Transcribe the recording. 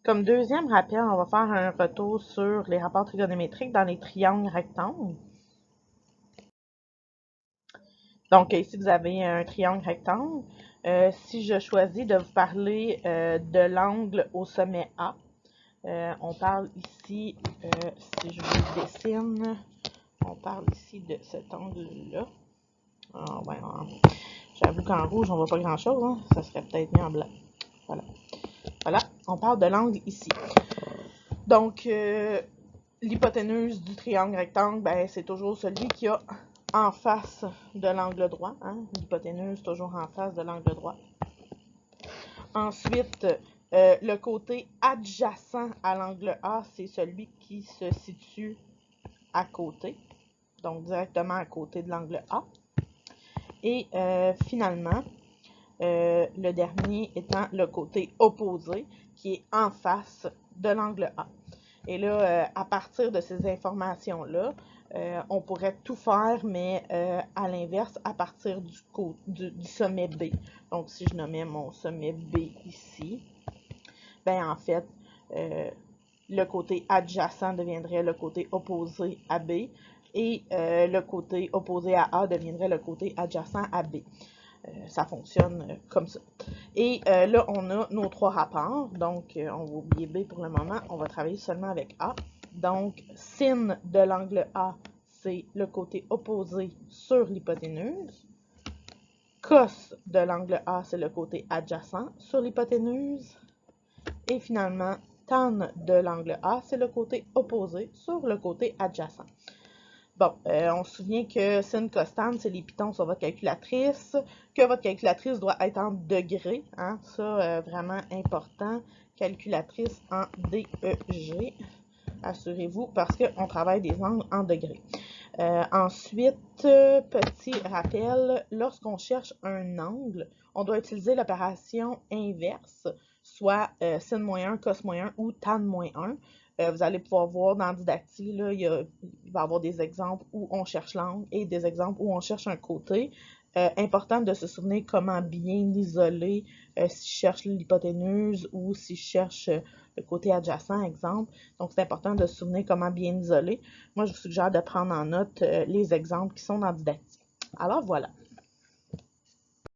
Comme deuxième rappel, on va faire un retour sur les rapports trigonométriques dans les triangles rectangles. Donc ici, vous avez un triangle rectangle. Si je choisis de vous parler de l'angle au sommet A, on parle ici, si je vous le dessine, on parle ici de cet angle-là. Ah, ouais, j'avoue qu'en rouge, on voit pas grand-chose, hein? Ça serait peut-être mieux en blanc. Voilà. Voilà, on parle de l'angle ici. Donc, l'hypoténuse du triangle rectangle, ben, c'est toujours celui qui a en face de l'angle droit. Hein? L'hypoténuse toujours en face de l'angle droit. Ensuite, le côté adjacent à l'angle A, c'est celui qui se situe à côté. Donc, directement à côté de l'angle A. Et finalement, le dernier étant le côté opposé, qui est en face de l'angle A. Et là, à partir de ces informations-là, on pourrait tout faire, mais à l'inverse, à partir du sommet B. Donc, si je nommais mon sommet B ici, ben en fait, le côté adjacent deviendrait le côté opposé à B et le côté opposé à A deviendrait le côté adjacent à B. Ça fonctionne comme ça. Et là, on a nos trois rapports. Donc, on va oublier B pour le moment. On va travailler seulement avec A. Donc, sin de l'angle A, c'est le côté opposé sur l'hypoténuse. Cos de l'angle A, c'est le côté adjacent sur l'hypoténuse. Et finalement, tan de l'angle A, c'est le côté opposé sur le côté adjacent. Bon, on se souvient que sin, cos, tan, c'est les pitons sur votre calculatrice, que votre calculatrice doit être en degrés, hein, ça, vraiment important, calculatrice en DEG, assurez-vous, parce qu'on travaille des angles en degrés. Ensuite, petit rappel, lorsqu'on cherche un angle, on doit utiliser l'opération inverse, soit sin -1, cos -1 ou tan -1. Vous allez pouvoir voir dans Didacti, là, il va y avoir des exemples où on cherche l'angle et des exemples où on cherche un côté. Important de se souvenir comment bien isoler si je cherche l'hypoténuse ou si je cherche le côté adjacent, exemple. Donc, c'est important de se souvenir comment bien isoler. Moi, je vous suggère de prendre en note les exemples qui sont dans Didacti. Alors, voilà.